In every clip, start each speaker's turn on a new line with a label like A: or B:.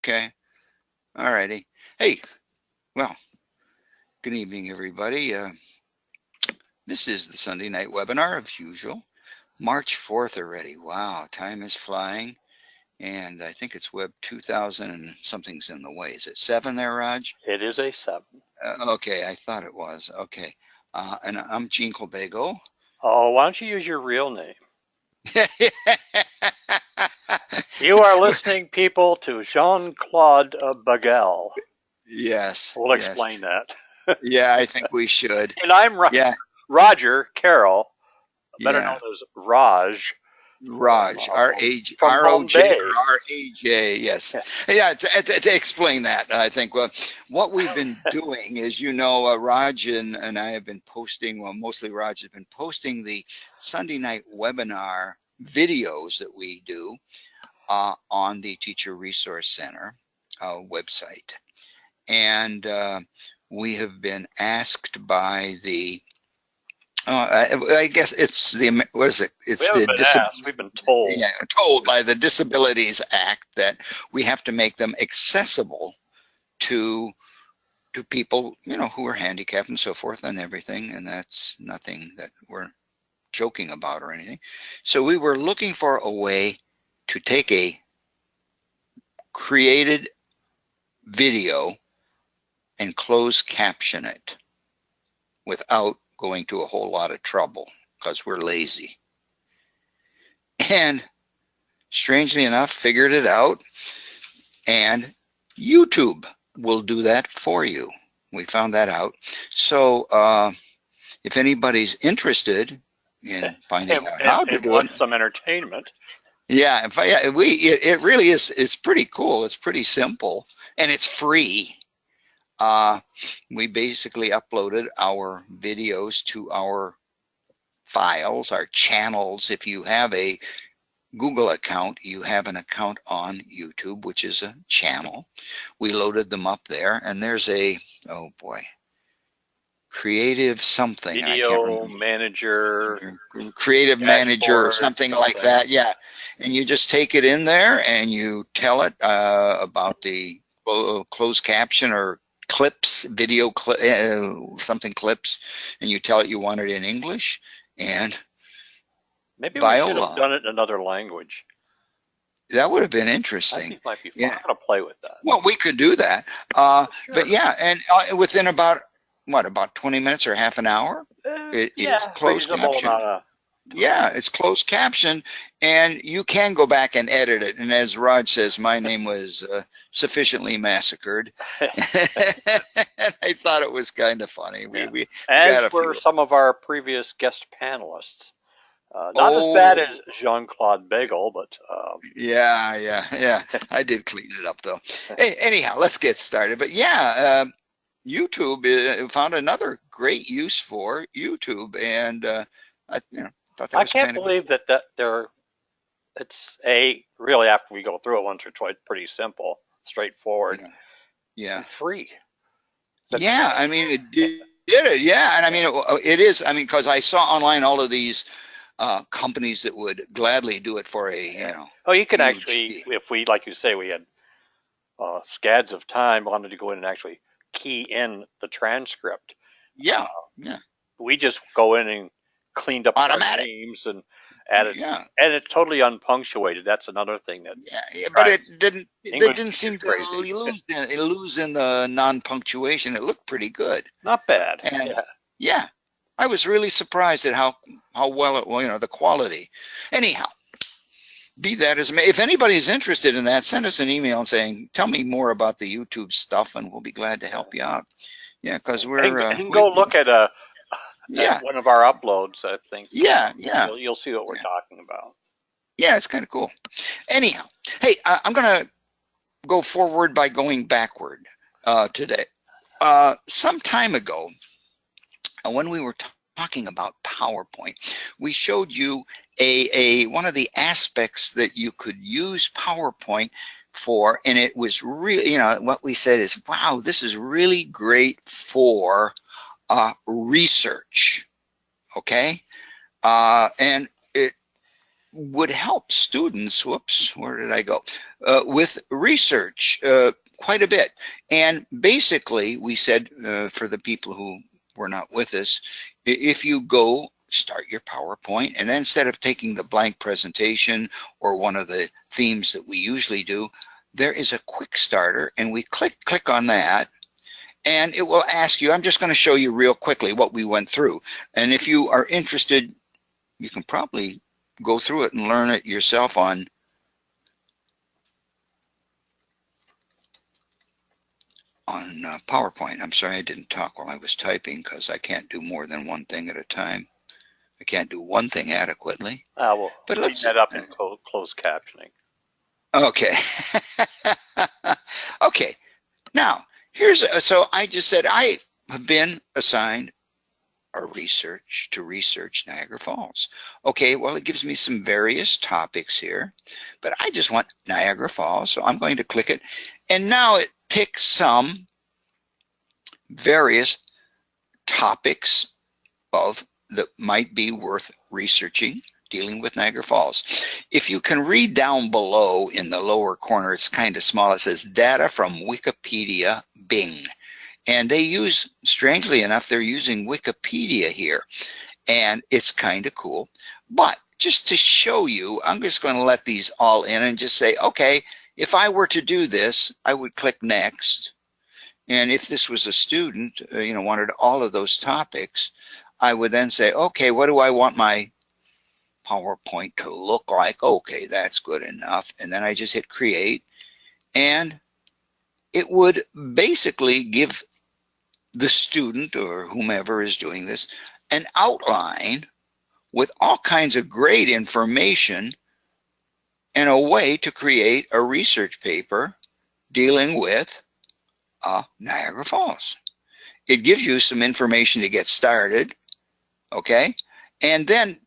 A: Okay. All righty. Hey, well, good evening, everybody. This is the Sunday night webinar, as usual. March 4th already. Wow, time is flying. And I think it's Web 2000 and something's in the way. Is it 7 there, Raj?
B: It is a 7.
A: Okay, I thought it was. Okay. And I'm Gene Colbago.
B: Oh, why don't you use your real name? You are listening, people, to Jean-Claude Bagel.
A: Yes.
B: We'll
A: Yes.
B: explain that.
A: Yeah, I think we should.
B: And I'm
A: Yeah.
B: Roger Carroll, better
A: Yeah.
B: known as Raj.
A: Raj,
B: From
A: R-O-J
B: Bombay.
A: or R-A-J, yes. Yeah, to explain that, I think, well, what we've been doing is, Raj and I have been posting, well, mostly Raj has been posting the Sunday night webinar videos that we do on the Teacher Resource Center website. And we have been asked by the I guess it's the, what is it? It's the
B: asked, we've been told.
A: Yeah, told by the Disabilities Act that we have to make them accessible to people, who are handicapped and so forth and everything. And that's nothing that we're joking about or anything. So we were looking for a way to take a created video and close caption it without going to a whole lot of trouble because we're lazy. And strangely enough, figured it out, and YouTube will do that for you. We found that out. So if anybody's interested in finding out how to do it,
B: some entertainment.
A: Yeah, it really is. It's pretty cool. It's pretty simple, and it's free. We basically uploaded our videos to our files, our channels. If you have a Google account, you have an account on YouTube, which is a channel. We loaded them up there, and there's a, oh boy, creative something.
B: Video manager.
A: Creative manager or something like that, yeah. And you just take it in there and you tell it about the closed caption or clips, video something clips, and you tell it you want it in English, and
B: maybe we should have done it in another language.
A: That would have been interesting.
B: I think it might be fun. Yeah. I'm going to play with that.
A: Well, we could do that.
B: Sure.
A: But yeah, and within about 20 minutes or half an hour, it is closed caption. Yeah, it's closed caption, and you can go back and edit it. And as Raj says, my name was sufficiently massacred. And I thought it was kind of funny. We
B: as were some of our previous guest panelists. Not as bad as Jean-Claude Bagel, but
A: yeah. I did clean it up though. Hey, anyhow, let's get started. But yeah, YouTube found another great use for YouTube, and I thought that was
B: can't believe that it's really, after we go through it once or twice, pretty simple, straightforward,
A: yeah,
B: free.
A: Yeah, I mean it did it. Yeah, and I mean it is. I mean, because I saw online all of these companies that would gladly do it for a
B: Oh, you can actually, if we, like you say, we had scads of time, wanted to go in and actually key in the transcript.
A: Yeah.
B: We just go in and cleaned up our names and added, and it's totally unpunctuated. That's another thing that.
A: Yeah, but it didn't seem to lose in the non-punctuation. It looked pretty good.
B: Not bad.
A: And yeah. I was really surprised at how well it, the quality. Anyhow, be that as it may, if anybody's interested in that, send us an email saying, tell me more about the YouTube stuff, and we'll be glad to help you out. Yeah, because we're...
B: And go look at one of our uploads, I think.
A: Yeah.
B: You'll see what we're talking about.
A: Yeah, it's kind of cool. Anyhow, hey, I'm going to go forward by going backward today. Some time ago, when we were talking about PowerPoint, we showed you one of the aspects that you could use PowerPoint for, and it was really, what we said is, wow, this is really great for research, okay? And would help students, whoops, where did I go, with research quite a bit. And basically, we said for the people who were not with us, if you go start your PowerPoint, and then instead of taking the blank presentation or one of the themes that we usually do, there is a quick starter, and we click on that, and it will ask you, I'm just going to show you real quickly what we went through. And if you are interested, you can probably go through it and learn it yourself on PowerPoint. I'm sorry I didn't talk while I was typing because I can't do more than one thing at a time. I can't do one thing adequately.
B: We'll
A: but
B: clean
A: let's
B: that up in closed captioning.
A: Okay. Okay. Now, so I just said I have been assigned a research Niagara Falls. Okay, well, it gives me some various topics here, but I just want Niagara Falls, so I'm going to click it. And now it picks some various topics that might be worth researching dealing with Niagara Falls. If you can read down below in the lower corner, it's kind of small, it says data from Wikipedia Bing. And they use, strangely enough, they're using Wikipedia here. And it's kind of cool. But just to show you, I'm just going to let these all in and just say, okay, if I were to do this, I would click next. And if this was a student, wanted all of those topics, I would then say, okay, what do I want my PowerPoint to look like? Okay, that's good enough. And then I just hit create. And it would basically give the student or whomever is doing this an outline with all kinds of great information and a way to create a research paper dealing with Niagara Falls. It gives you some information to get started, okay? And then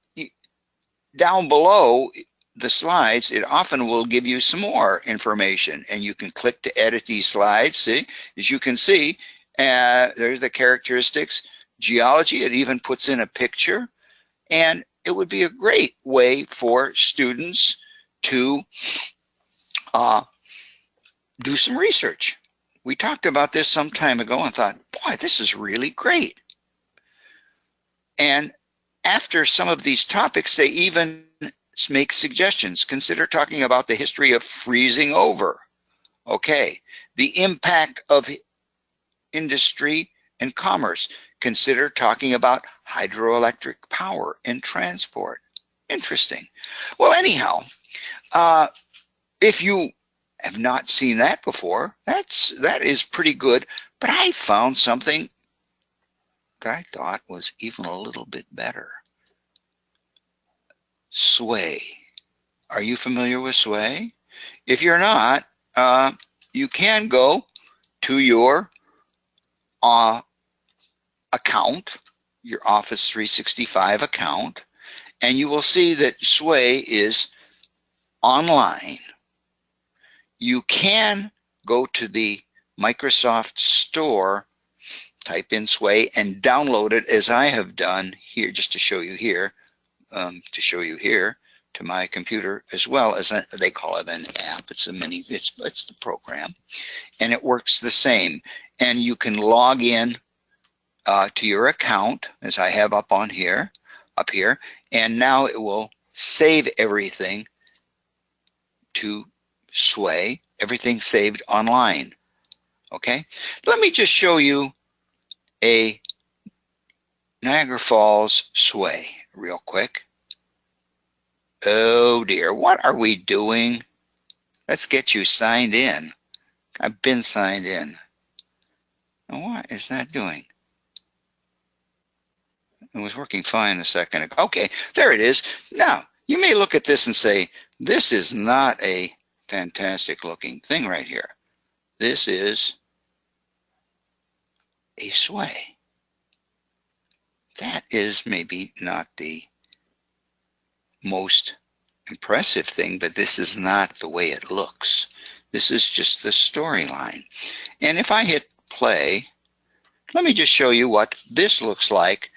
A: down below the slides, it often will give you some more information, and you can click to edit these slides. See, as you can see, there's the characteristics, geology, it even puts in a picture, and it would be a great way for students to do some research. We talked about this some time ago and thought, boy, this is really great. And after some of these topics, they even make suggestions. Consider talking about the history of freezing over. Okay, the impact of industry and commerce. Consider talking about hydroelectric power and transport. Interesting. Well, anyhow, if you have not seen that before, that is pretty good. But I found something that I thought was even a little bit better. Sway. Are you familiar with Sway? If you're not, you can go to your account, your Office 365 account, and you will see that Sway is online. You can go to the Microsoft Store, type in Sway, and download it as I have done here, just to show you here, to my computer, as well as they call it an app. It's a mini, it's the program, and it works the same. And you can log in to your account, as I have up here, and now it will save everything to Sway, everything saved online. Okay, let me just show you a Niagara Falls Sway real quick. Oh dear, what are we doing? Let's get you signed in. I've been signed in. Now, what is that doing? It was working fine a second ago. Okay, there it is. Now, you may look at this and say, this is not a fantastic looking thing right here. This is a Sway. That is maybe not the most impressive thing, but this is not the way it looks. This is just the storyline. And if I hit play, let me just show you what this looks like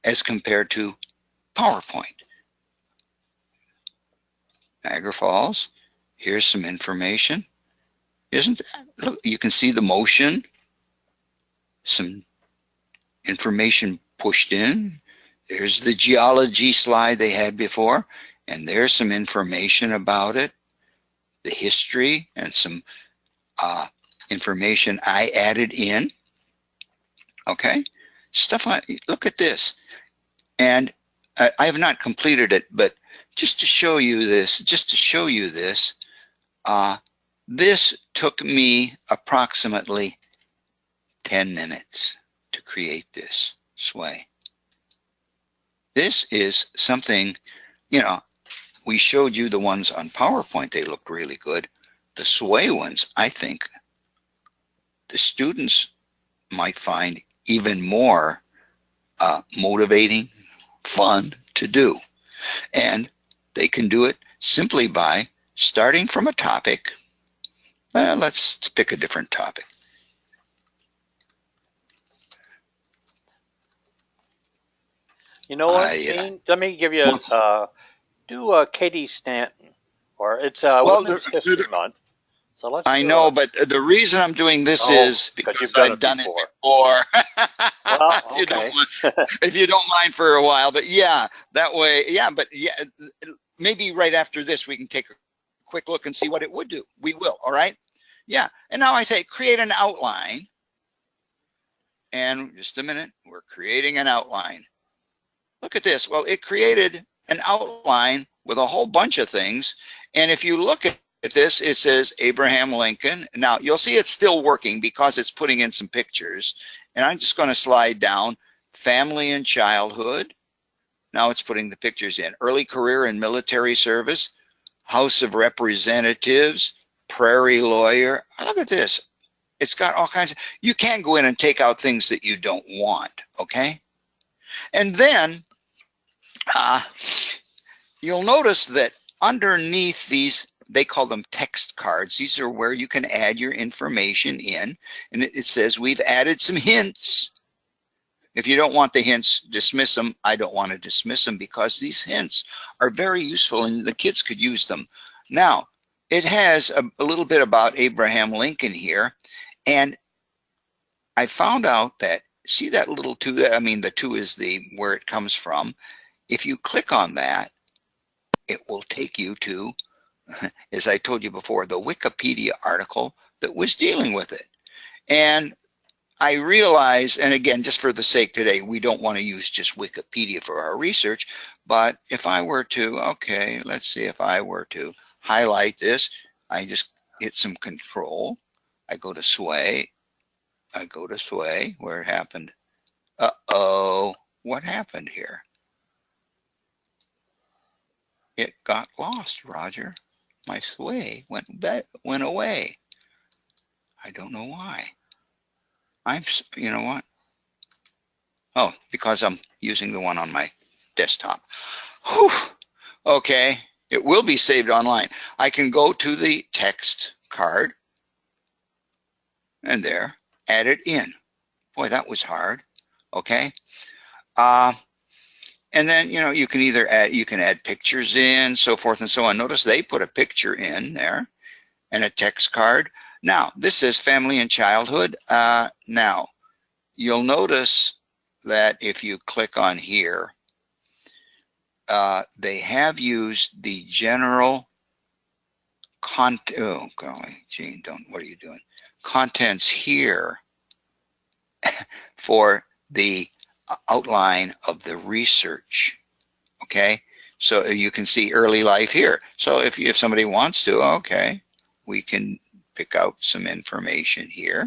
A: as compared to PowerPoint. Niagara Falls. Here's some information. Isn't that? Look, you can see the motion, some information pushed in. There's the geology slide they had before, and there's some information about it, the history, and some information I added in. Okay, stuff like, look at this. And I have not completed it, but just to show you this, this took me approximately 10 minutes to create this sway. This is something, you know, we showed you the ones on PowerPoint, they looked really good. The sway ones, I think the students might find even more motivating, fun to do. And they can do it simply by starting from a topic. Let's pick a different topic.
B: You know what, Gene? Let me give you do Katie Stanton, or it's Women's History Month. So let's.
A: I know, but the reason I'm doing this is because I've done it before.
B: Well,
A: okay. If you don't mind for a while, but yeah, that way, yeah, but yeah, maybe right after this we can take a quick look and see what it would do. We will, all right? Yeah, and now I say create an outline. And just a minute, we're creating an outline. Look at this. Well, it created an outline with a whole bunch of things. And if you look at this, it says Abraham Lincoln. Now, you'll see it's still working because it's putting in some pictures. And I'm just going to slide down family and childhood. Now it's putting the pictures in. Early career and military service, House of Representatives, Prairie Lawyer. Look at this. It's got all kinds of, you can go in and take out things that you don't want, okay? And then you'll notice that underneath these, they call them text cards. These are where you can add your information in. And it says we've added some hints. If you don't want the hints, dismiss them. I don't want to dismiss them because these hints are very useful and the kids could use them. Now, it has a little bit about Abraham Lincoln here. And I found out that, see that little 2, I mean, the 2 is where it comes from. If you click on that, it will take you to, as I told you before, the Wikipedia article that was dealing with it. And I realize, and again, just for the sake today, we don't want to use just Wikipedia for our research, but if I were to, okay, let's see, if I were to highlight this, I just hit some control. I go to sway. Where it happened. Uh-oh, what happened here? It got lost, Roger. My sway went away. I don't know why. You know what? Oh, because I'm using the one on my desktop. Whew. Okay, it will be saved online. I can go to the text card and there, add it in. Boy, that was hard. Okay. And then, you know, you can either add pictures in, so forth and so on. Notice they put a picture in there and a text card. Now, this says family and childhood. Now, you'll notice that if you click on here, they have used the general content. Oh, golly, Gene, what are you doing? Contents here for the outline of the research. Okay, so you can see early life here. So if somebody wants to, okay, we can pick out some information here.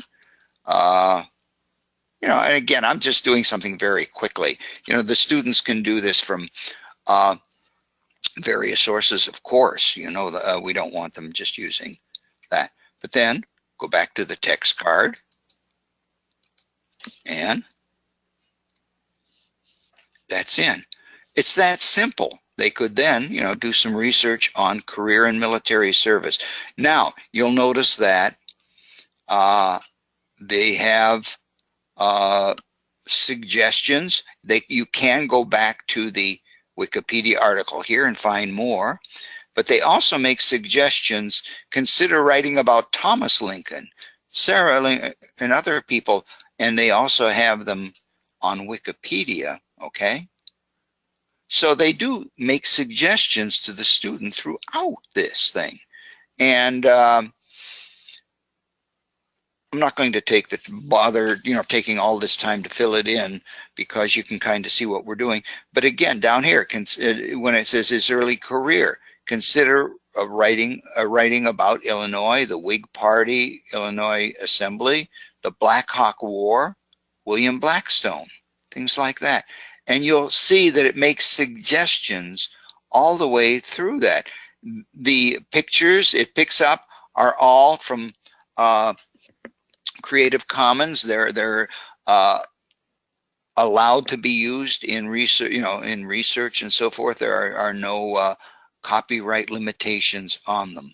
A: You know, and again, I'm just doing something very quickly. You know, the students can do this from various sources, of course. You know, we don't want them just using that. But then go back to the text card and that's in. It's that simple. They could then, you know, do some research on career and military service. Now, you'll notice that they have suggestions. You can go back to the Wikipedia article here and find more. but they also make suggestions. Consider writing about Thomas Lincoln, Sarah Lincoln, and other people, and they also have them on Wikipedia, okay? So they do make suggestions to the student throughout this thing. And I'm not going to take the bother, taking all this time to fill it in, because you can kind of see what we're doing. But again, down here, when it says his early career, consider writing about Illinois, the Whig Party, Illinois Assembly, the Black Hawk War, William Blackstone, things like that. And you'll see that it makes suggestions all the way through that. The pictures it picks up are all from Creative Commons. They're allowed to be used in research, in research and so forth. There are no copyright limitations on them.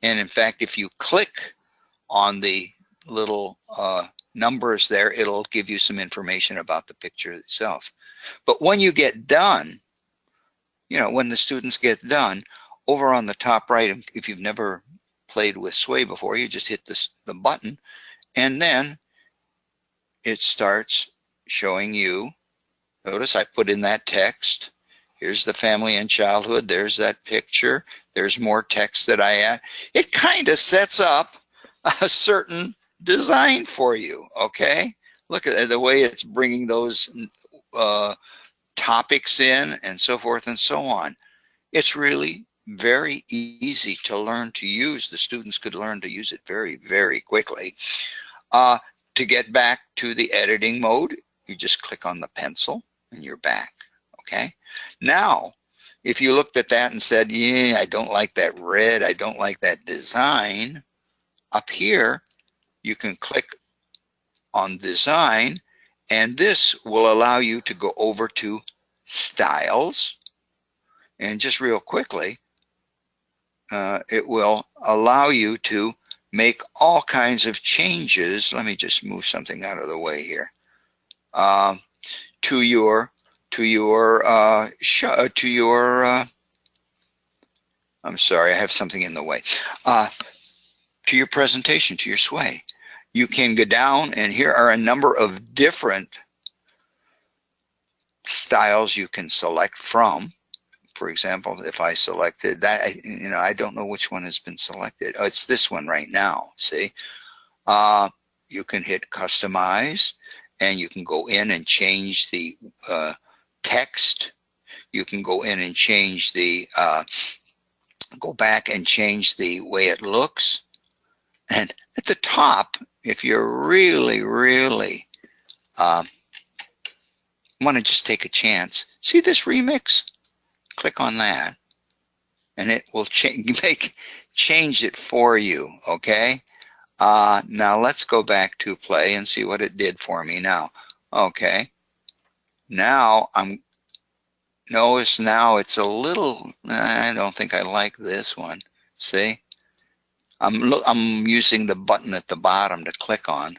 A: And in fact, if you click on the little numbers there, it'll give you some information about the picture itself. But when you get done, when the students get done, over on the top right, if you've never played with Sway before, you just hit the button, and then it starts showing you. Notice I put in that text. Here's the family and childhood. There's that picture. There's more text that I add. It kind of sets up a certain design for you, okay? Look at the way it's bringing those topics in and so forth and so on. It's really very easy to learn to use. The students could learn to use it very, very quickly. To get back to the editing mode, you just click on the pencil and you're back, okay? Now, if you looked at that and said, yeah, I don't like that red, I don't like that design, up here, you can click on design, and this will allow you to go over to styles. And just real quickly, it will allow you to make all kinds of changes. Let me just move something out of the way here. To your I'm sorry, I have something in the way. To your presentation, to your Sway. You can go down, and here are a number of different styles you can select from. For example, if I selected that, I don't know which one has been selected. Oh, it's this one right now, see? You can hit customize, and you can go in and change the text. You can go in and change the, go back and change the way it looks. And at the top, if you're really, really want to just take a chance, see this remix? Click on that, and it will change it for you, okay? Now let's go back to play and see what it did for me now. Okay, now notice now it's a little, I don't think I like this one. See, I'm using the button at the bottom to click on.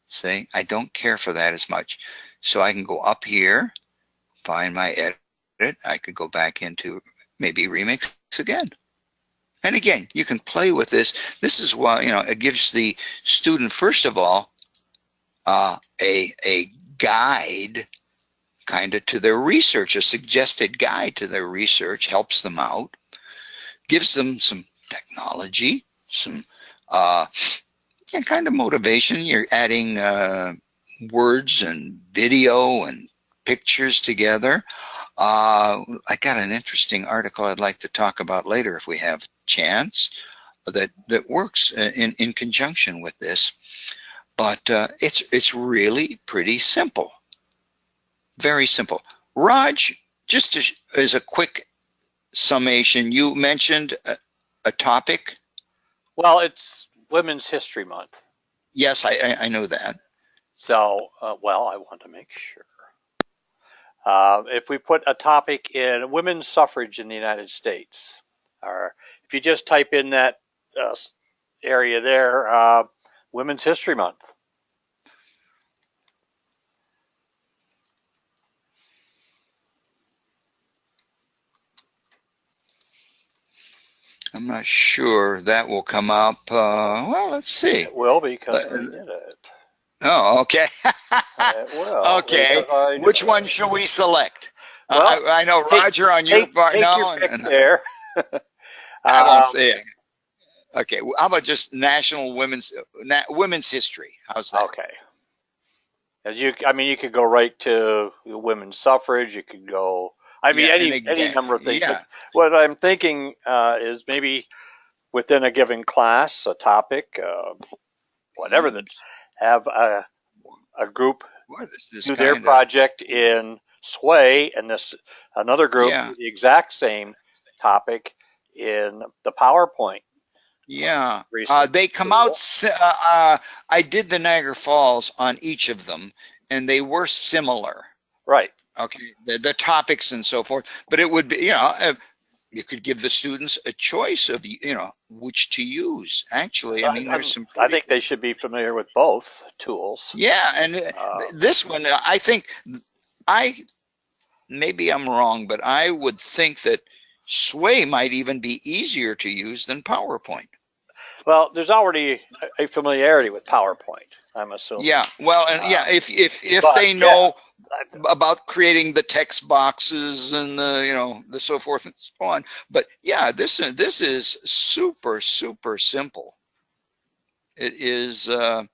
A: See, I don't care for that as much. So I can go up here, find my edit. I could go back into maybe remix again. And again, you can play with this. This is why, it gives the student, first of all, a guide kind of to their research, a suggested guide to their research, helps them out, gives them some technology, some kind of motivation. You're adding words and video and pictures together. I got an interesting article I'd like to talk about later if we have chance that works in conjunction with this. But it's really pretty simple, very simple. Raj, just as a quick summation, you mentioned a topic.
B: Well, it's Women's History Month.
A: Yes, I know that.
B: So, well, I want to make sure. If we put a topic in women's suffrage in the United States, or if you just type in that area there, Women's History Month.
A: I'm not sure that will come up. Well, let's see.
B: It will, because I did it.
A: Oh, okay.
B: It will.
A: Okay.
B: Because I did
A: Which
B: it.
A: one should we select?
B: Well,
A: I know Roger on your part
B: take
A: now.
B: your pick there.
A: I won't say it. Okay. How about just national women's history? How's that?
B: Okay. You could go right to women's suffrage. You could go. Any number of things.
A: Yeah.
B: What I'm thinking is maybe within a given class, a topic, whatever that, have a group
A: Boy, this
B: do their
A: kinda-
B: project in Sway, and another group do the exact same topic in the PowerPoint.
A: Yeah.
B: Research
A: They come
B: tool.
A: out. I did the Niagara Falls on each of them, and they were similar.
B: Right.
A: Okay, the topics and so forth, but it would be, you could give the students a choice of, which to use. Actually, I mean, there's some.
B: I think they should be familiar with both tools.
A: Yeah, and this one, I think, maybe I'm wrong, but I would think that Sway might even be easier to use than PowerPoint.
B: Well, there's already a familiarity with PowerPoint, I'm assuming.
A: Yeah, well, and if they know about creating the text boxes and the so forth and so on, but yeah, this is super simple. It is a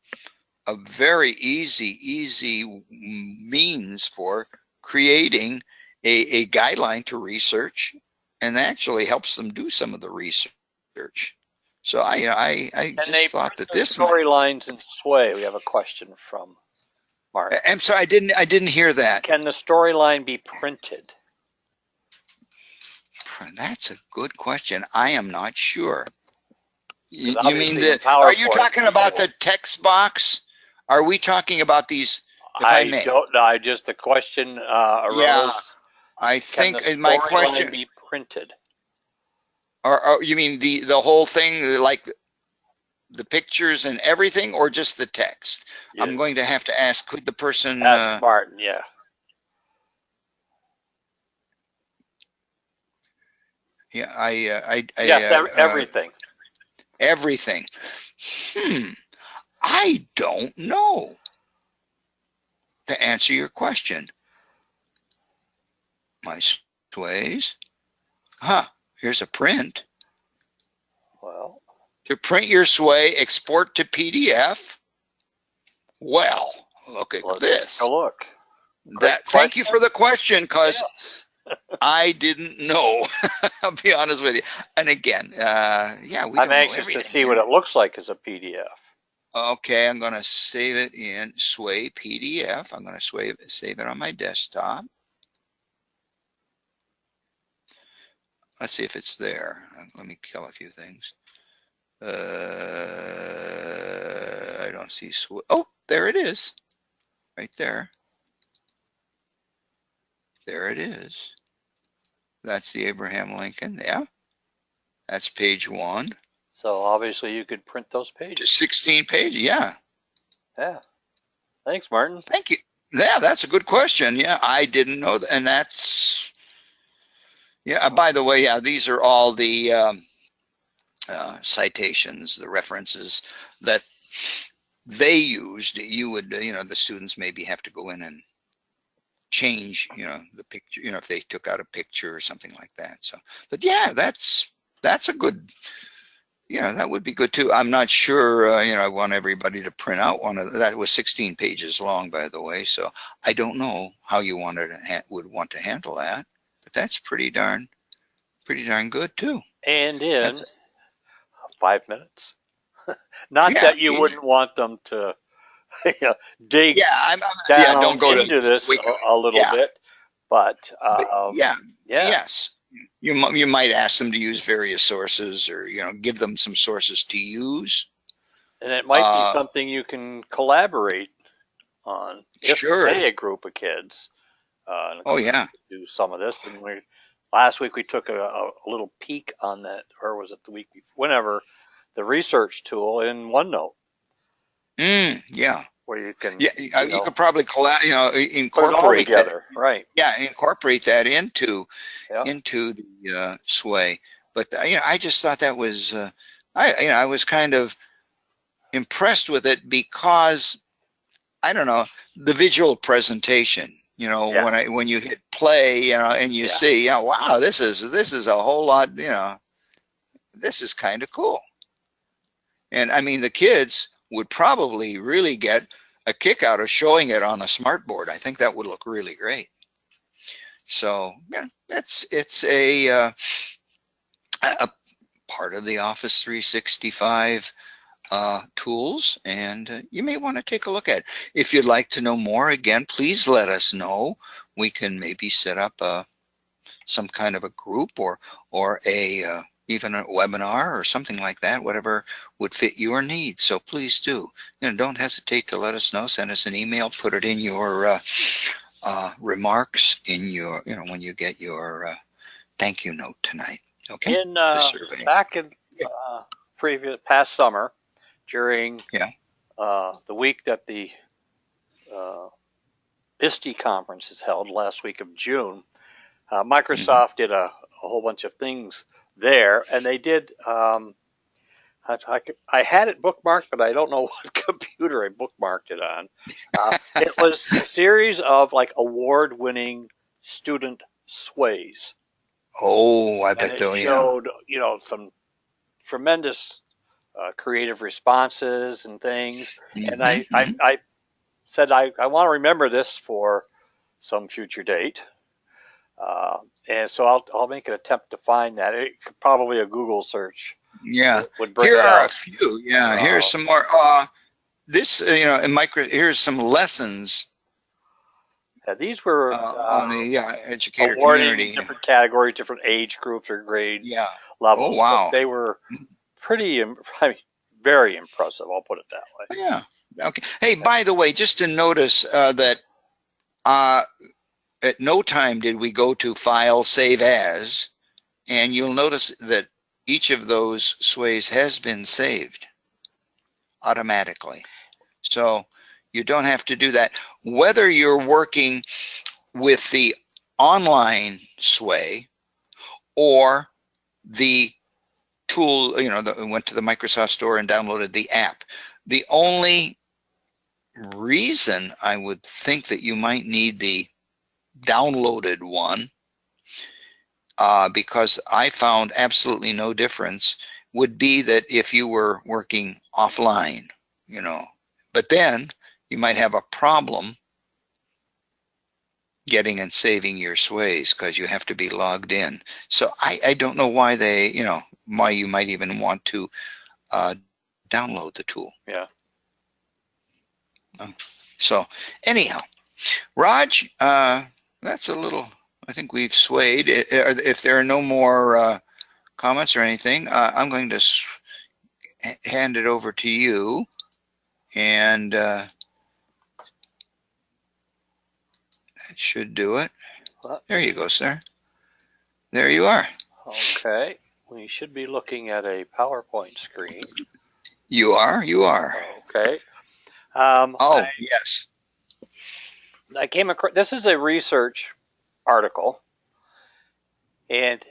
A: very easy means for creating a guideline to research, and actually helps them do some of the research. So I just thought that this
B: storylines in Sway. We have a question from Mark.
A: I'm sorry, I didn't hear that.
B: Can the storyline be printed?
A: That's a good question. I am not sure. You mean
B: are
A: you talking about the text box? Are we talking about these? If I may.
B: Don't know. Just the question arose.
A: Yeah, I think my question.
B: Can be printed?
A: Or you mean the whole thing, like the pictures and everything, or just the text? Yeah. I'm going to have to ask. Could the person
B: ask Martin? Yeah.
A: Yeah,
B: yes, everything.
A: Everything. I don't know, to answer your question. My Sways. Here's a print.
B: Well,
A: to print your Sway, export to PDF. Well, look at this.
B: Take a look.
A: Thank you for the question, because I didn't know. I'll be honest with you. And again, I'm
B: anxious to see what it looks like as a PDF.
A: Okay, I'm going to save it in Sway PDF. I'm going to save it on my desktop. Let's see if it's there. Let me kill a few things. I don't see Sway. Oh, there it is. Right there. There it is. That's the Abraham Lincoln. Yeah. That's page 1.
B: So obviously you could print those pages.
A: 16 pages. Yeah.
B: Yeah. Thanks, Martin.
A: Thank you. Yeah, that's a good question. Yeah, I didn't know that. And that's. Yeah, by the way, yeah, these are all the citations, the references that they used. You would, the students maybe have to go in and change, the picture, if they took out a picture or something like that. So, but yeah, that's a good, that would be good too. I'm not sure, I want everybody to print out one of that. Was 16 pages long, by the way. So I don't know how you would want to handle that. That's pretty darn good too.
B: And in 5 minutes. Not that you wouldn't want them to dig down
A: don't go
B: into this a little bit, but
A: yes, you might ask them to use various sources, or give them some sources to use.
B: And it might be something you can collaborate on.
A: Sure.
B: Say a group of kids. Do some of this, and last week we took a little peek on that, or was it the week before? Whenever, the research tool in OneNote.
A: Yeah.
B: Where you can.
A: Yeah, you could probably incorporate
B: together.
A: That.
B: Right.
A: Yeah, incorporate that into the Sway. But I just thought that was I was kind of impressed with it because I don't know, the visual presentation.
B: Yeah.
A: When you hit play, and you
B: Yeah.
A: see, wow, this is a whole lot. This is kind of cool. And I mean, the kids would probably really get a kick out of showing it on a smart board. I think that would look really great. So yeah, it's a part of the Office 365 tools, and you may want to take a look at it. If you'd like to know more, again, please let us know. We can maybe set up some kind of a group or even a webinar or something like that, whatever would fit your needs. So please do. Don't hesitate to let us know. Send us an email. Put it in your remarks in your, when you get your thank you note tonight. Okay.
B: In
A: The survey.
B: back in
A: Yeah.
B: past summer, during
A: Yeah.
B: the week that the ISTE conference is held, last week of June,
A: Mhm.
B: Microsoft did a whole bunch of things there, and they did. I had it bookmarked, but I don't know what computer I bookmarked it on. It was a series of like award-winning student sways,
A: Oh, I
B: and
A: bet
B: it
A: though, yeah.
B: showed some tremendous creative responses and things. And
A: Hmm. Hmm.
B: I said I want to remember this for some future date. Uh, and so I'll make an attempt to find that. Probably a Google search
A: Yeah.
B: would bring
A: Here
B: it
A: are a
B: out.
A: few. Yeah. Here's
B: Uh,
A: some more. This, in here's some lessons
B: these were
A: on the educator
B: awarding in
A: community.
B: different categories, different age groups or grade
A: Yeah. Oh,
B: levels, but
A: wow.
B: they were pretty, I mean, very impressive. I'll put it that way.
A: Yeah. Okay. Hey, by the way, just to notice that uh, at no time did we go to File, Save As, and you'll notice that each of those sways has been saved automatically. So you don't have to do that. Whether you're working with the online sway or the tool, went to the Microsoft Store and downloaded the app. The only reason I would think that you might need the downloaded one, because I found absolutely no difference, would be that if you were working offline, but then you might have a problem getting and saving your sways because you have to be logged in. So I don't know why why you might even want to uh, download the tool.
B: Yeah.
A: So anyhow, Raj, that's a little, I think we've swayed. If there are no more comments or anything, I'm going to hand it over to you. And that should do it. There you go, sir. There you are.
B: Okay. We should be looking at a PowerPoint screen.
A: You are. You are.
B: Okay.
A: Oh, yes.
B: I came across, this is a research article, and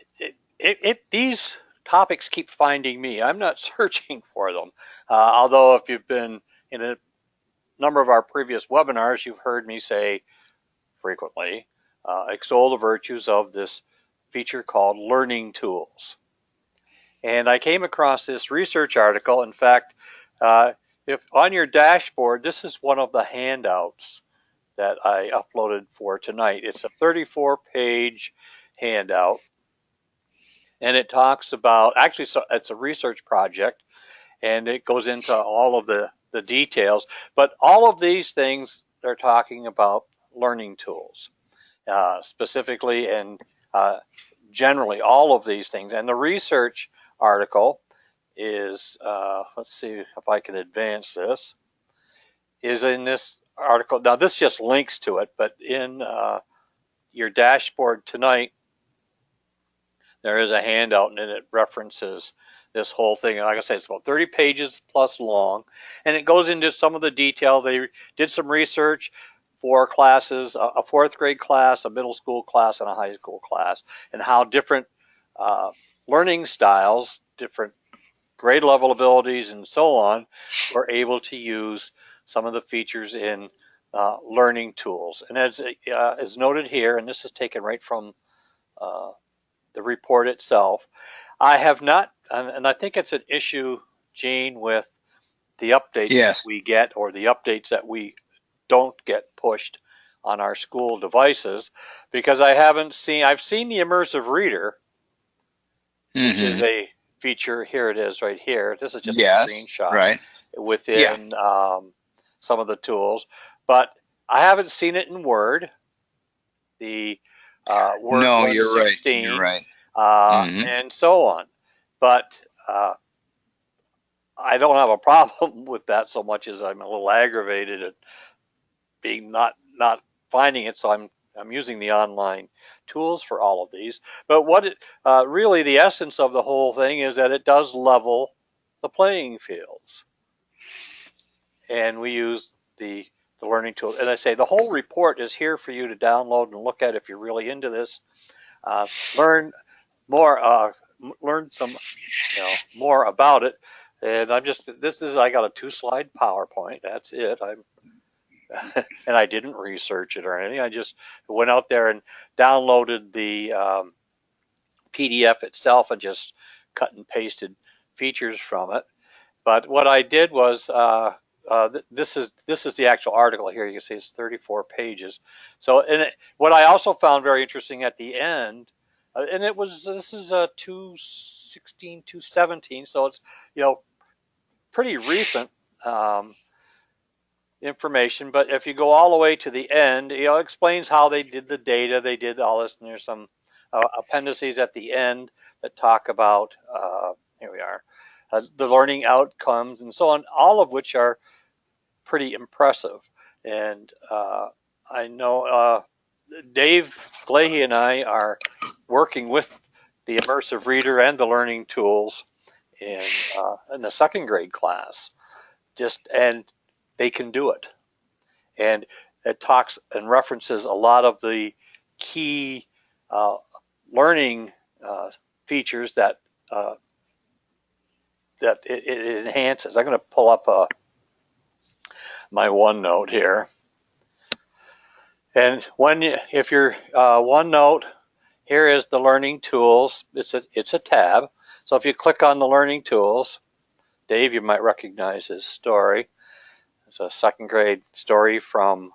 B: these topics keep finding me. I'm not searching for them. Although if you've been in a number of our previous webinars, you've heard me say frequently, extol the virtues of this feature called Learning Tools. And I came across this research article. In fact, if on your dashboard, this is one of the handouts that I uploaded for tonight. It's a 34-page handout, and it talks about, actually, so it's a research project, and it goes into all of the details. But all of these things, they're talking about learning tools, specifically and generally all of these things. And the research article is, let's see if I can advance this, is in this article. Now, this just links to it, but in your dashboard tonight, there is a handout and it references this whole thing. And like I said, it's about 30 pages plus long, and it goes into some of the detail. They did some research for classes, a fourth grade class, a middle school class, and a high school class, and how different learning styles, different grade level abilities, and so on, we're able to use some of the features in learning tools. And as noted here, and this is taken right from the report itself, I have not, and I think it's an issue, Gene, with the updates that
A: Yes.
B: we get or the updates that we don't get pushed on our school devices, because I've seen the immersive reader, which is a feature. Here it is right here. This is just a
A: Yes.
B: screenshot
A: Right.
B: within some of the tools, but I haven't seen it in Word, the Word
A: No, you're right.
B: 116,
A: You're right.
B: and so on. But I don't have a problem with that so much as I'm a little aggravated at being not finding it. So I'm using the online tools for all of these. But what really the essence of the whole thing is that it does level the playing fields, and we use the learning tools. And I say the whole report is here for you to download and look at if you're really into this. Learn more. Learn some, more about it. And I got a 2-slide PowerPoint. That's it. And I didn't research it or anything. I just went out there and downloaded the PDF itself and just cut and pasted features from it. But what I did was, this is the actual article here. You can see it's 34 pages. So, what I also found very interesting at the end, and this is 216, 217, so it's pretty recent information. But if you go all the way to the end, it explains how they did the data, they did all this, and there's some appendices at the end that talk about here we are, the learning outcomes and so on, all of which are pretty impressive. And I know Dave Glahe and I are working with the immersive reader and the learning tools in the second grade class, and they can do it. And it talks and references a lot of the key learning features that it enhances. I'm going to pull up my OneNote here. And if you're OneNote, here is the learning tools. It's a tab. So if you click on the learning tools, Dave, you might recognize his story. It's a second grade story from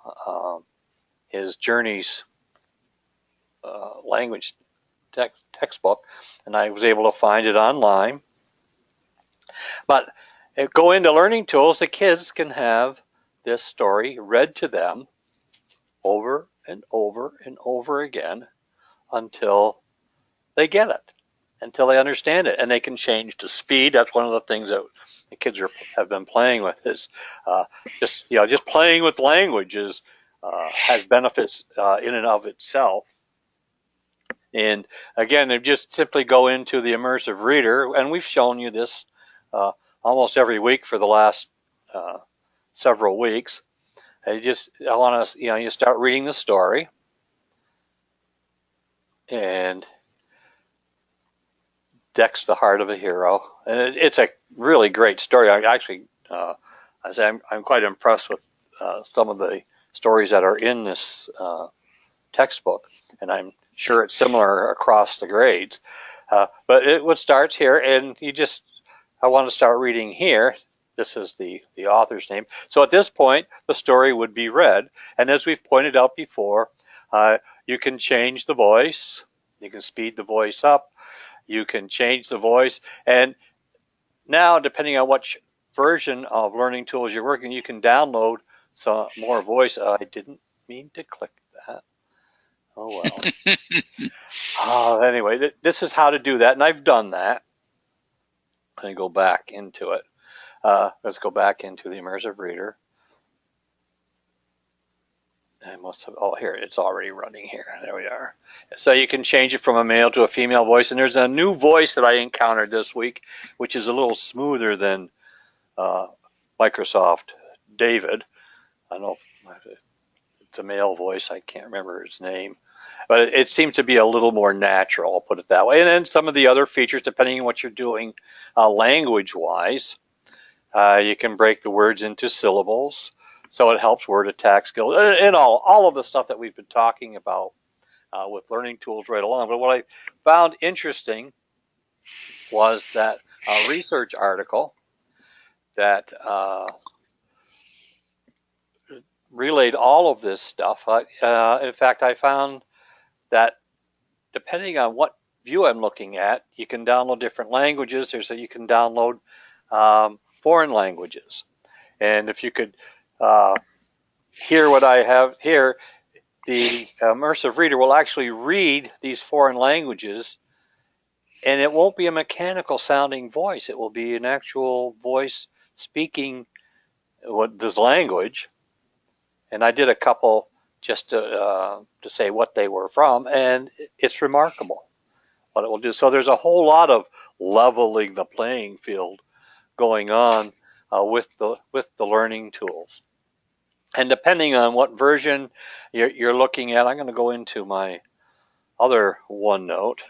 B: his Journeys language textbook, and I was able to find it online. But go into learning tools, the kids can have this story read to them over and over and over again until they get it, until they understand it, and they can change the speed. That's one of the things that the kids have been playing with, is just playing with languages has benefits in and of itself. And again, they just simply go into the immersive reader, and we've shown you this almost every week for the last several weeks. You start reading the story, and Dex, the Heart of a Hero, and it's a really great story. I'm quite impressed with some of the stories that are in this textbook, and I'm sure it's similar across the grades. But it starts here, and I want to start reading here. This is the author's name. So at this point, the story would be read, and as we've pointed out before, you can change the voice, you can speed the voice up, you can change the voice, and now, depending on which version of learning tools you're working, you can download some more voice. I didn't mean to click that. Oh well. Anyway, this is how to do that, and I've done that. Let me go back into it. Let's go back into the immersive reader. I must have, here, it's already running here. There we are. So you can change it from a male to a female voice, and there's a new voice that I encountered this week, which is a little smoother than Microsoft David. I don't know if it's a male voice. I can't remember his name. but it seems to be a little more natural, I'll put it that way. And then some of the other features, depending on what you're doing language-wise, you can break the words into syllables, so it helps word attack skills, and all of the stuff that we've been talking about with learning tools right along. But what I found interesting was that research article that relayed all of this stuff. In fact, I found that depending on what view I'm looking at, you can download different languages. You can download foreign languages. And if you could hear what I have here, the immersive reader will actually read these foreign languages, and it won't be a mechanical sounding voice. It will be an actual voice speaking this language. And I did a couple just to say what they were from, and it's remarkable what it will do. So there's a whole lot of leveling the playing field going on with the learning tools. And depending on what version you're looking at, I'm going to go into my other OneNote.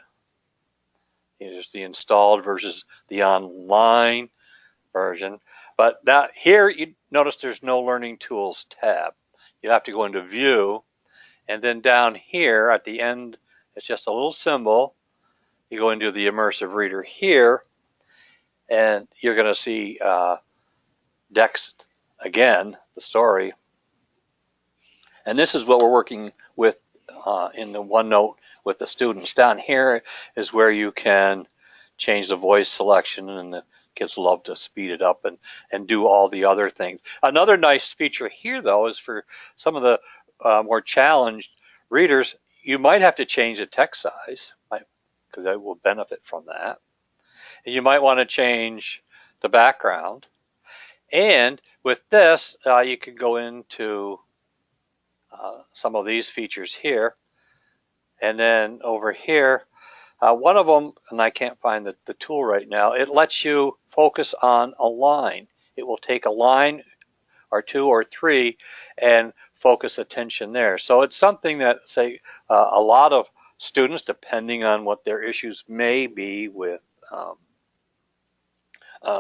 B: Here's the installed versus the online version. But now here you notice there's no Learning Tools tab. You have to go into View, and then down here at the end, it's just a little symbol. You go into the Immersive Reader here, and you're going to see Dex again, the story. And this is what we're working with in the OneNote with the students. Down here is where you can change the voice selection, and the kids love to speed it up and do all the other things. Another nice feature here, though, is for some of the more challenged readers, you might have to change the text size because they will benefit from that. And you might want to change the background. And with this, you can go into some of these features here. And then over here, one of them, and I can't find the tool right now, it lets you focus on a line. It will take a line or two or three and focus attention there. So it's something that, say, a lot of students, depending on what their issues may be with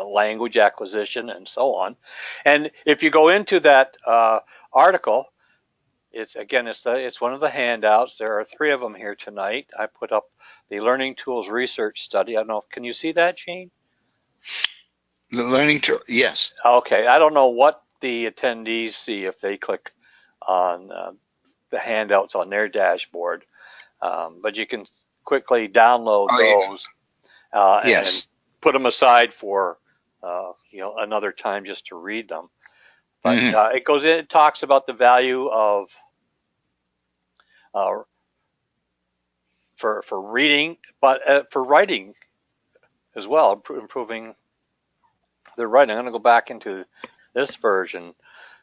B: language acquisition and so on. And if you go into that article, it's one of the handouts. There are 3 of them here tonight. I put up the Learning Tools Research Study. I don't know, can you see that, Gene?
A: The learning tool, yes.
B: Okay, I don't know what the attendees see if they click on the handouts on their dashboard, but you can quickly download those
A: Yes.
B: and put them aside for another time just to read them. But it talks about the value of for reading, but for writing as well, improving the writing. I'm going to go back into this version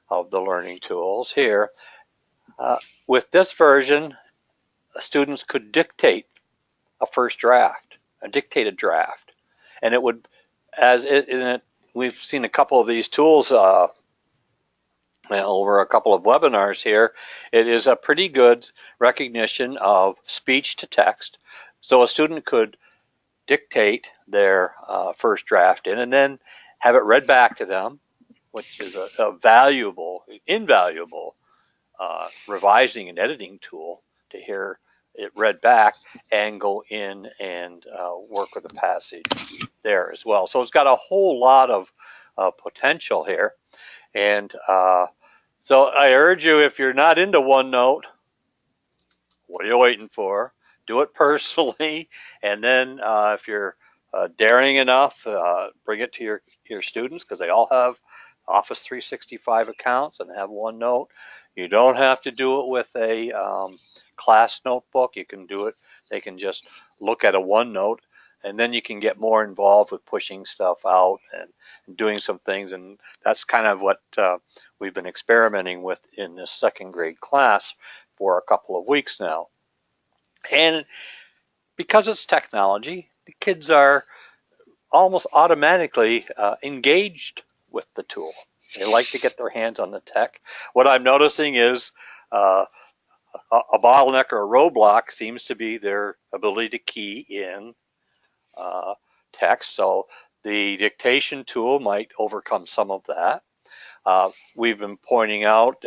B: of the learning tools here. With this version, students could dictate a first draft, a dictated draft, and it would, we've seen a couple of these tools over a couple of webinars here. It is a pretty good recognition of speech to text. So a student could dictate their first draft and then have it read back to them, which is a invaluable revising and editing tool to hear it read back and go in and work with the passage there as well. So it's got a whole lot of potential here. And so I urge you, if you're not into OneNote, what are you waiting for? Do it personally, and then if you're daring enough, bring it to your students, because they all have Office 365 accounts and have OneNote. You don't have to do it with a class notebook. You can do it. They can just look at a OneNote, and then you can get more involved with pushing stuff out and doing some things. And that's kind of what we've been experimenting with in this 2nd grade class for a couple of weeks now. And because it's technology, the kids are almost automatically engaged with the tool. They like to get their hands on the tech. What I'm noticing is a bottleneck or a roadblock seems to be their ability to key in text. So the dictation tool might overcome some of that. We've been pointing out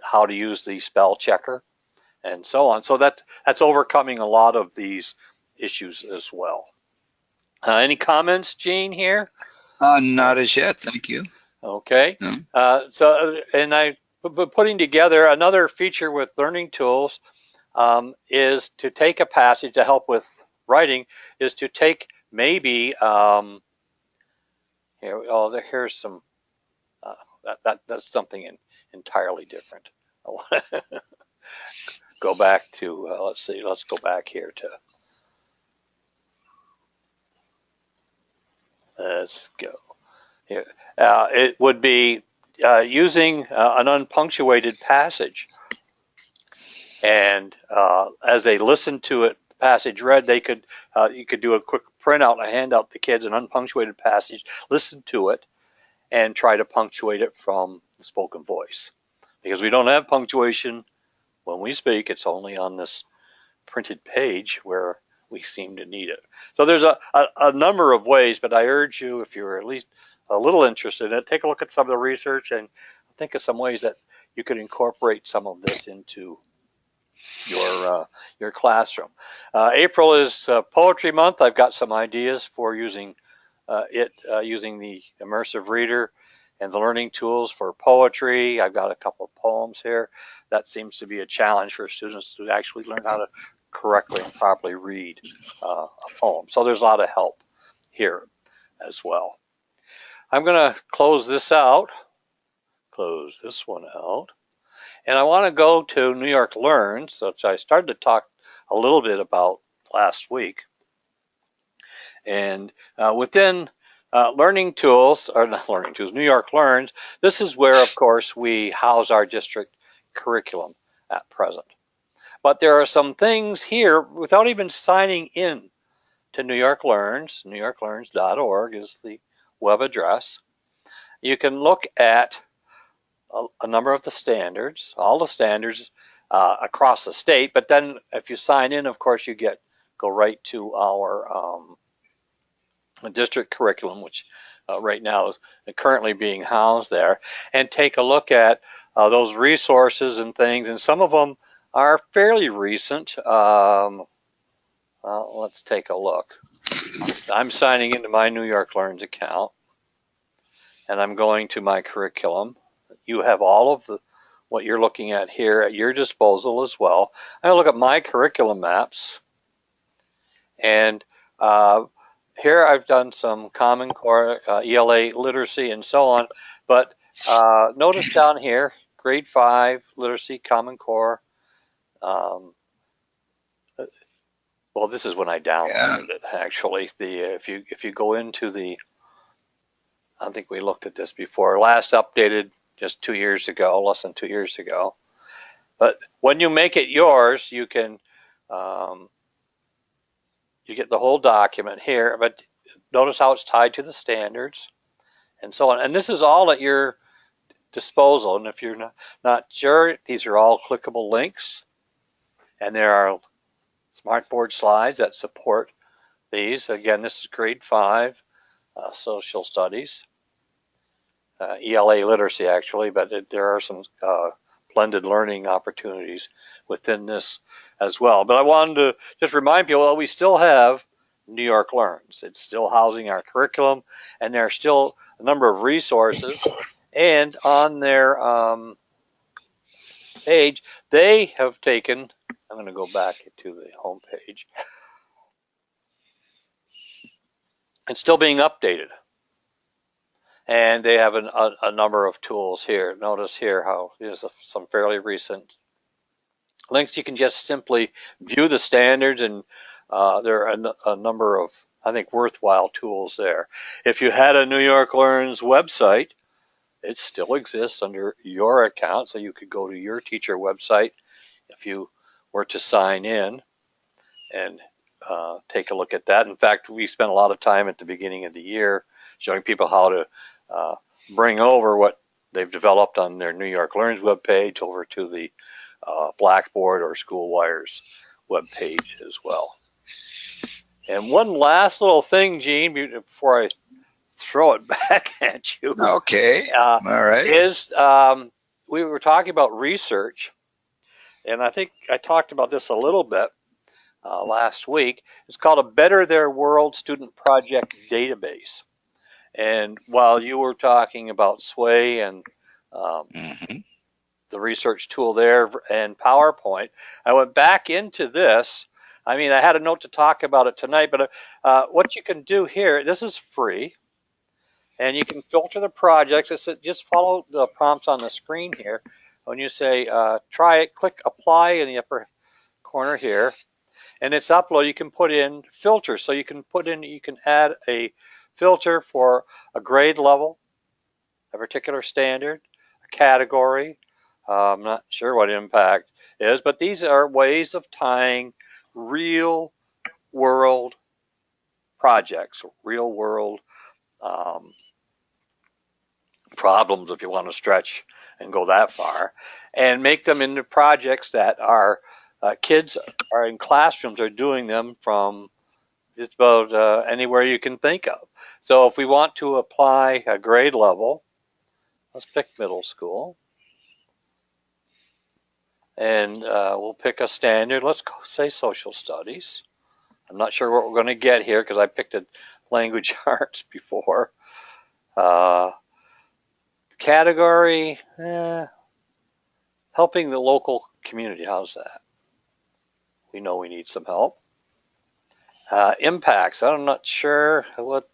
B: how to use the spell checker and so on. So that's overcoming a lot of these issues as well. Any comments, Gene, here?
A: Not as yet, thank you.
B: Okay.
A: No.
B: And I putting together another feature with learning tools is to take a passage to help with writing, is to take maybe here's some that's something entirely different. I want to go back to let's go back here to let's go here. It would be using an unpunctuated passage, and as they listen to it, passage read, they could you could do a quick printout and hand out the kids an unpunctuated passage, listen to it, and try to punctuate it from the spoken voice. Because we don't have punctuation when we speak, it's only on this printed page where we seem to need it. So there's a number of ways, but I urge you, if you're at least a little interested in it, take a look at some of the research and think of some ways that you could incorporate some of this into your classroom. April is Poetry Month. I've got some ideas for using using the immersive reader and the learning tools for poetry. I've got a couple of poems here. That seems to be a challenge for students to actually learn how to correctly and properly read a poem. So there's a lot of help here as well. I'm going to close this out, close this one out, and I want to go to New York Learns, which I started to talk a little bit about last week. And within learning tools, or not learning tools, New York Learns, this is where, of course, we house our district curriculum at present. But there are some things here, without even signing in to New York Learns, newyorklearns.org is the web address. You can look at a number of the standards, all the standards across the state, but then if you sign in, of course, you go right to our district curriculum, which right now is currently being housed there, and take a look at those resources and things, and some of them are fairly recent. Let's take a look. I'm signing into my New York Learns account, and I'm going to my curriculum. You have all of what you're looking at here at your disposal as well. I'm going to look at my curriculum maps, and here I've done some Common Core, ELA literacy, and so on. But notice down here, grade 5 literacy, Common Core. Well, this is when I downloaded it. Actually, if you go into the, I think we looked at this before. Last updated just 2 years ago, less than 2 years ago. But when you make it yours, you can you get the whole document here. But notice how it's tied to the standards and so on. And this is all at your disposal. And if you're not sure, these are all clickable links, and there are Smartboard slides that support these. Again, this is grade 5 social studies, ELA literacy actually, but there are some blended learning opportunities within this as well. But I wanted to just remind people that we still have New York Learns. It's still housing our curriculum, and there are still a number of resources. And on their page, they have taken, I'm going to go back to the home page. It's still being updated. And they have a number of tools here. Notice here how there's some fairly recent links. You can just simply view the standards, and there are a number of, I think, worthwhile tools there. If you had a New York Learns website, it still exists under your account, so you could go to your teacher website if you were to sign in and take a look at that. In fact, we spent a lot of time at the beginning of the year showing people how to bring over what they've developed on their New York Learns webpage over to the Blackboard or SchoolWire's webpage as well. And one last little thing, Gene, before I throw it back at you.
A: Okay. All right.
B: Is we were talking about research, and I think I talked about this a little bit last week. It's called a Better Their World Student Project Database. And while you were talking about Sway and the research tool there and PowerPoint, I went back into this. I mean, I had a note to talk about it tonight, but what you can do here, this is free, and you can filter the projects. Just follow the prompts on the screen here. When you say try it, click apply in the upper corner here, and it's upload. You can put in filters, so you can add a filter for a grade level, a particular standard, a category. I'm not sure what impact is, but these are ways of tying real world projects, real world problems, if you want to stretch and go that far, and make them into projects that are kids are in classrooms are doing them from just about anywhere you can think of. So if we want to apply a grade level, let's pick middle school. And we'll pick a standard. Let's say social studies. I'm not sure what we're going to get here because I picked a language arts before. Category, helping the local community. How's that? We know we need some help. Impacts. I'm not sure what.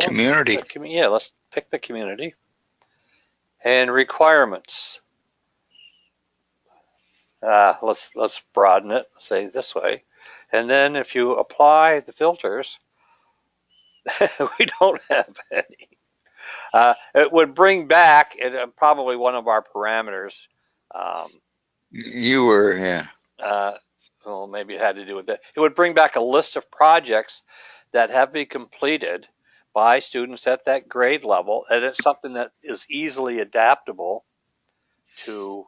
A: Community.
B: Yeah, let's pick the community. And requirements. Let's broaden it, say this way. And then if you apply the filters, we don't have any. It would bring back probably one of our parameters.
A: You were, yeah.
B: Well, maybe it had to do with that. It would bring back a list of projects that have been completed by students at that grade level, and it's something that is easily adaptable to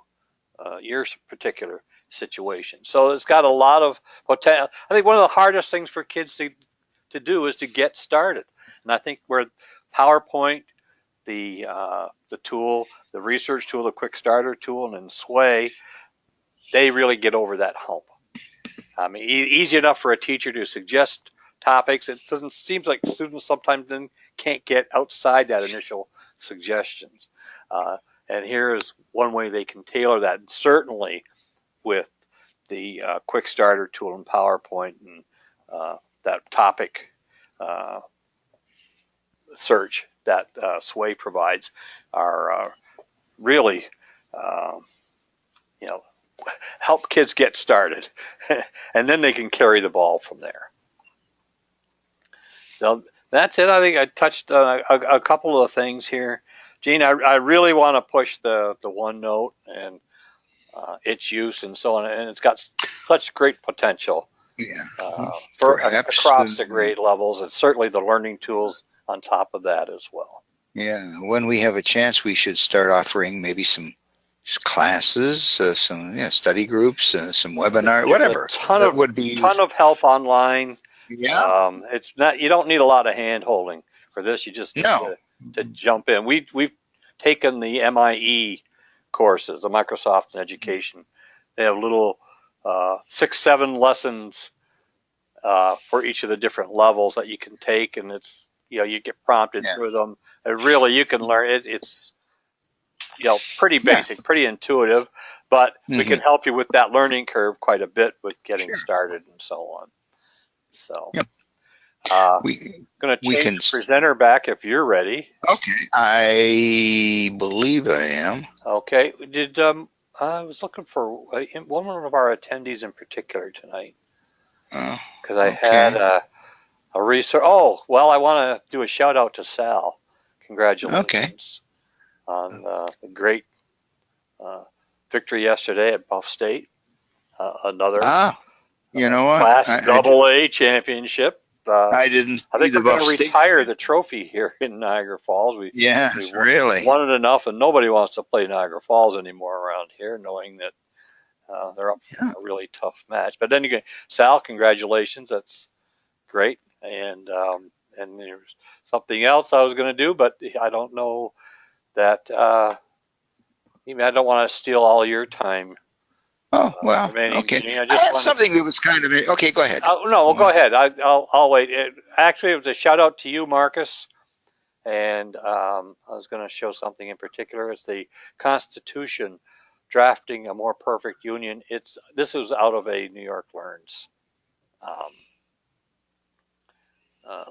B: your particular situation. So it's got a lot of potential. I think one of the hardest things for kids to do is to get started. And I think where PowerPoint, the tool, the research tool, the quick starter tool, and then Sway, they really get over that hump. I mean, easy enough for a teacher to suggest topics. It seems like students sometimes then can't get outside that initial suggestions. And here is one way they can tailor that, and certainly with the quick starter tool in PowerPoint and that topic search that Sway provides are really, help kids get started, and then they can carry the ball from there. So that's it. I think I touched a couple of things here. Gene, I really want to push the OneNote and its use and so on, and it's got such great potential for across the grade levels, and certainly the learning tools on top of that as well.
A: Yeah, when we have a chance, we should start offering maybe some classes, some study groups, some webinar, whatever.
B: A ton of help online.
A: Yeah,
B: it's not. You don't need a lot of hand holding for this. You just need to jump in. We've taken the MIE courses, the Microsoft Education. They have little 6-7 lessons for each of the different levels that you can take, and it's you get prompted through them. And really, you can learn it. It's pretty basic, pretty intuitive, but we can help you with that learning curve quite a bit with getting started and so on. So, going to change the presenter back if you're ready.
A: Okay, I believe I am.
B: Okay, I was looking for one of our attendees in particular tonight because I had a research. Oh, well, I want to do a shout out to Sal. Congratulations on the great victory yesterday at Buff State. Another.
A: You know what?
B: Class AA championship.
A: I didn't
B: I
A: see
B: think
A: the
B: we're going
A: Buff
B: to
A: State.
B: retire the trophy here in Niagara Falls.
A: Yeah,
B: We
A: really.
B: won it enough, and nobody wants to play Niagara Falls anymore around here, knowing that they're up
A: Yeah.
B: for a really tough match. But then again, Sal, congratulations. That's great. And there's something else I was going to do, but I don't know that. I don't want to steal all your time
A: Oh, well,
B: remaining,
A: okay.
B: Gene. I
A: I
B: just
A: had
B: want to.
A: something that was kind of, okay, go ahead.
B: No, well,
A: Go
B: go
A: on.
B: ahead. I'll wait. Actually, it was a shout out to you, Marcus. And I was going to show something in particular. It's the Constitution, drafting a more perfect union. This was out of a New York Learns um,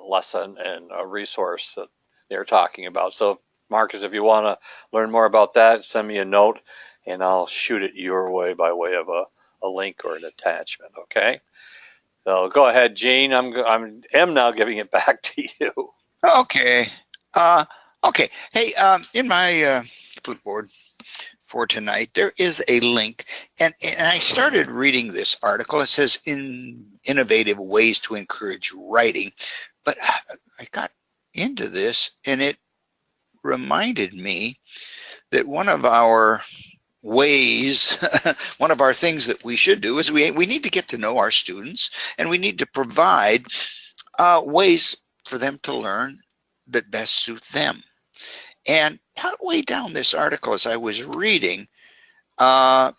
B: lesson and a resource that they're talking about. So, Marcus, if you want to learn more about that, send me a note, and I'll shoot it your way by way of a link or an attachment. Okay. So go ahead, Gene. I'm now giving it back to you.
A: Okay. Uh, okay. Hey, in my Flipboard for tonight, there is a link, and I started reading this article. It says innovative ways to encourage writing, but I got into this, and it reminded me that one of our ways, one of our things that we should do is we need to get to know our students, and we need to provide ways for them to learn that best suit them. And partway down this article, as I was reading, I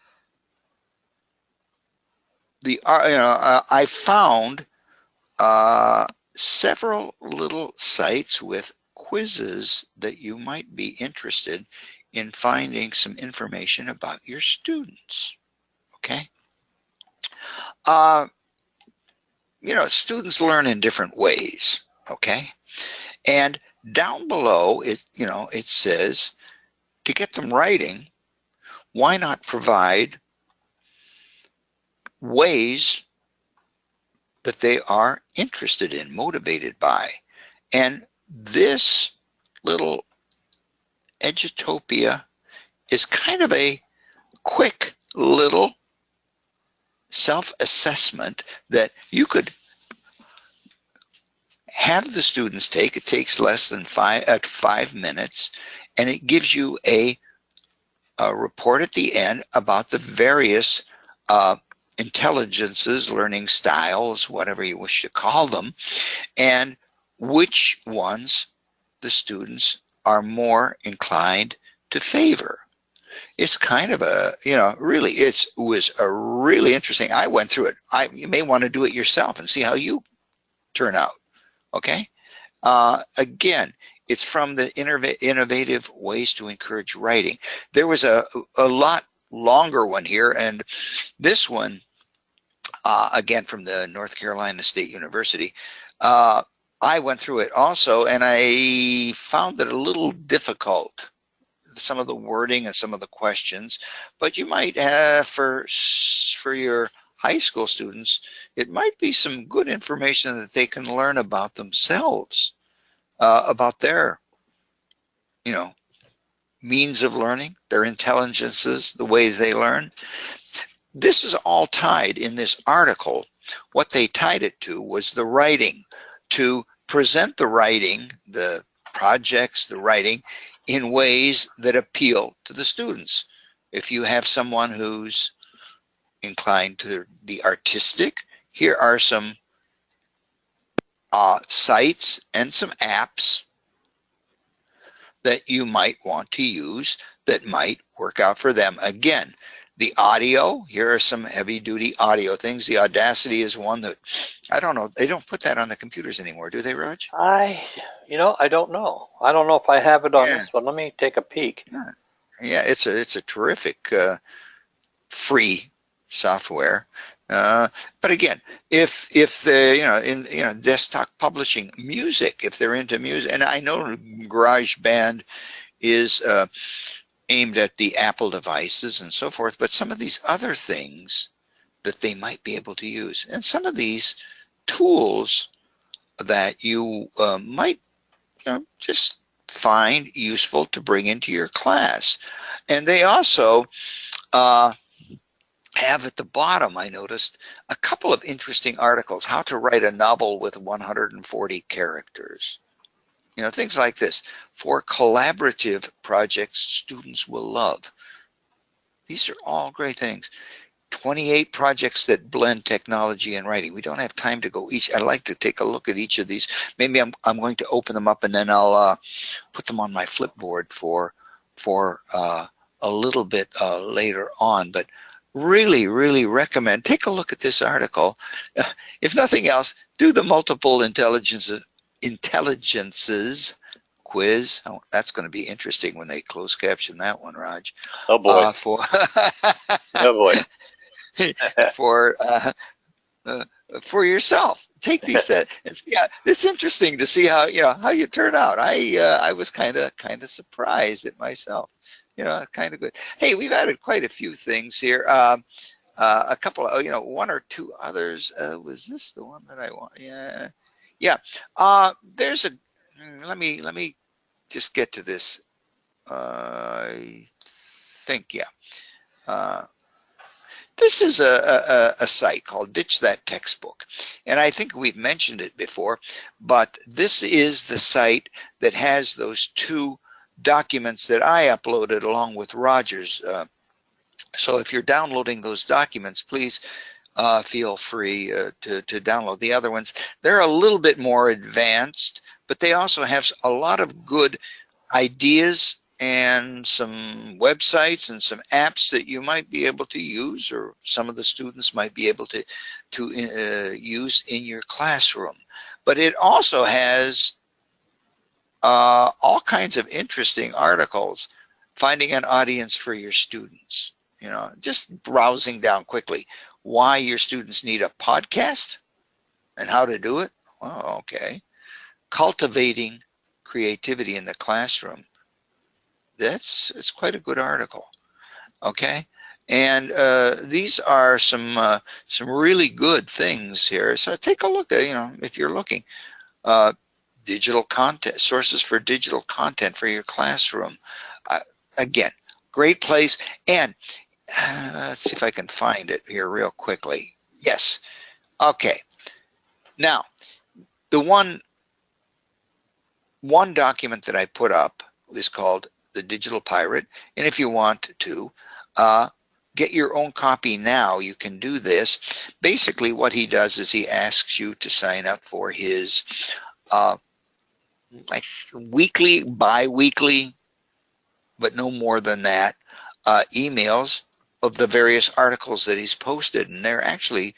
A: found several little sites with quizzes that you might be interested in finding some information about your students. Okay. Students learn in different ways. Okay. And down below, it says to get them writing, why not provide ways that they are interested in, motivated by? And this little Edutopia is kind of a quick little self-assessment that you could have the students take. It takes less than 5 minutes, and it gives you a report at the end about the various intelligences, learning styles, whatever you wish to call them, and which ones the students are more inclined to favor. It's kind of really, it was a really interesting. I went through it. You may want to do it yourself and see how you turn out. Okay. Again, it's from the innovative ways to encourage writing. There was a lot longer one here, and this one, again, from the North Carolina State University. I went through it also, and I found it a little difficult, some of the wording and some of the questions, but you might have for your high school students, it might be some good information that they can learn about themselves, about their, means of learning, their intelligences, the way they learn. This is all tied in this article. What they tied it to was the writing, to present the writing, the projects, the writing, in ways that appeal to the students. If you have someone who's inclined to the artistic, here are some sites and some apps that you might want to use that might work out for them. Again, the audio, here are some heavy duty audio things. The Audacity is one that, I don't know, they don't put that on the computers anymore, do they, Raj?
B: I don't know. I don't know if I have it on this one. Let me take a peek.
A: Yeah, it's a terrific free software. But again, if the in desktop publishing, music, if they're into music, and I know GarageBand is aimed at the Apple devices and so forth, but some of these other things that they might be able to use, and some of these tools that you might just find useful to bring into your class. And they also have at the bottom, I noticed, a couple of interesting articles. How to write a novel with 140 characters. You know, things like this. 4 collaborative projects students will love. These are all great things. 28 projects that blend technology and writing. We don't have time to go each. I'd like to take a look at each of these. Maybe I'm going to open them up and then I'll put them on my Flipboard for a little bit later on. But really recommend, take a look at this article. If nothing else, do the multiple intelligences quiz. Oh, that's going to be interesting when they close caption that one, Raj.
B: Oh boy. Oh boy.
A: For yourself, take these steps and see. It's interesting to see how you turn out. I was kind of surprised at myself. Kind of good. Hey, we've added quite a few things here. A couple of, one or two others. Was this the one that I want? Yeah. There's a. Let me just get to this. I think this is a site called Ditch That Textbook, and I think we've mentioned it before, but this is the site that has those 2 documents that I uploaded along with Roger's. So if you're downloading those documents, please feel free to download the other ones. They're a little bit more advanced, but they also have a lot of good ideas and some websites and some apps that you might be able to use, or some of the students might be able to use in your classroom. But it also has all kinds of interesting articles, finding an audience for your students. Just browsing down quickly, why your students need a podcast and how to do it. Oh, okay. Cultivating creativity in the classroom. It's quite a good article. Okay, and these are some really good things here. So take a look at, if you're looking, digital content, sources for digital content for your classroom. Again, great place. And let's see if I can find it here real quickly. Yes. Okay. Now, the one document that I put up is called The Digital Pirate, and if you want to get your own copy now, you can do this. Basically, what he does is he asks you to sign up for his like weekly, bi-weekly, but no more than that, emails of the various articles that he's posted, and they're actually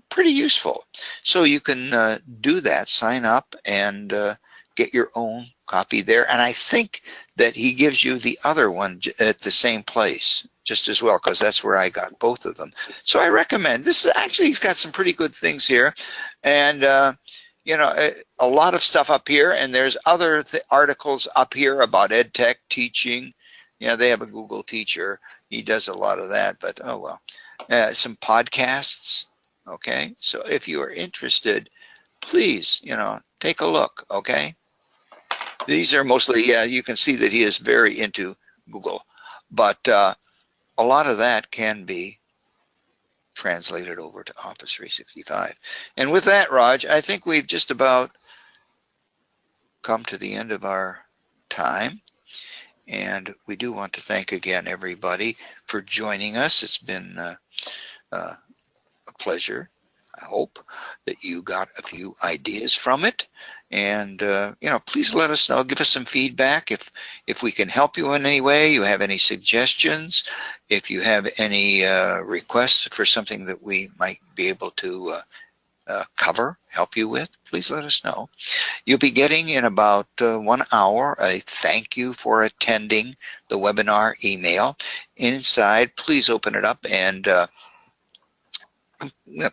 A: pretty useful. So you can do that, sign up, and get your own copy there. And I think that he gives you the other one at the same place just as well, because that's where I got both of them. So I recommend this. Is actually, he's got some pretty good things here, and a lot of stuff up here, and there's other articles up here about ed tech teaching. They have a Google Teacher. He does a lot of that, but oh well. Some podcasts. Okay, so if you are interested, please, take a look. Okay. These are mostly, you can see that he is very into Google, but a lot of that can be translated over to Office 365. And with that, Raj, I think we've just about come to the end of our time. And we do want to thank again everybody for joining us. It's been a pleasure. I hope that you got a few ideas from it. And please let us know. Give us some feedback if we can help you in any way. You have any suggestions? If you have any requests for something that we might be able to help you with, please let us know. You'll be getting in about 1 hour a thank you for attending the webinar email. Inside, please open it up and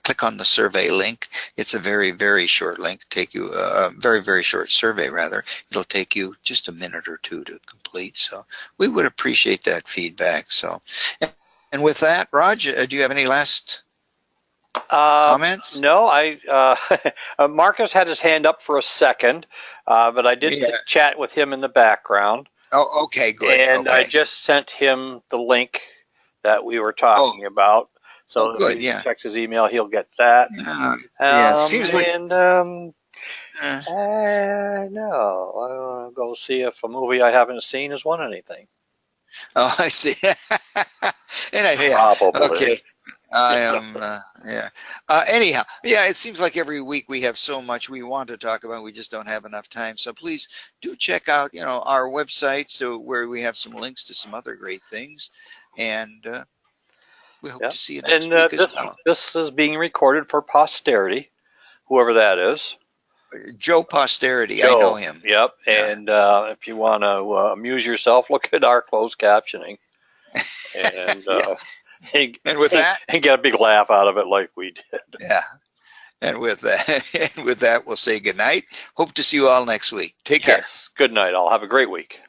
A: click on the survey link. It's a very, very short link. Take you a very, very short survey, rather. It'll take you just a minute or two to complete. So we would appreciate that feedback. So, and with that, Raj, do you have any last comments?
B: No, Marcus had his hand up for a second, but I did chat with him in the background.
A: Oh, okay, good.
B: And
A: okay.
B: I just sent him the link that we were talking about. So
A: Oh, good.
B: if he
A: Yeah.
B: checks his email, he'll get that.
A: Yeah. Seems like.
B: And
A: Uh,
B: no, I want to go see if a movie I haven't seen has won anything.
A: oh, I see. Yeah.
B: Probably.
A: Okay. I am. Yeah. Anyhow, yeah. It seems like every week we have so much we want to talk about. We just don't have enough time. So please do check out, our website, so where we have some links to some other great things, and we hope
B: Yeah.
A: to see you next
B: And
A: week as
B: this
A: well.
B: this is being recorded for posterity, whoever that is.
A: Joe Posterity, I know
B: Joe.
A: him.
B: Yep.
A: Yeah.
B: And if you want to amuse yourself, look at our closed captioning and
A: Yeah.
B: and,
A: And with that,
B: and get a big laugh out of it like we did.
A: yeah. And with that, we'll say good night. Hope to see you all next week. Take care.
B: Yes. Good night, all. Have a great week.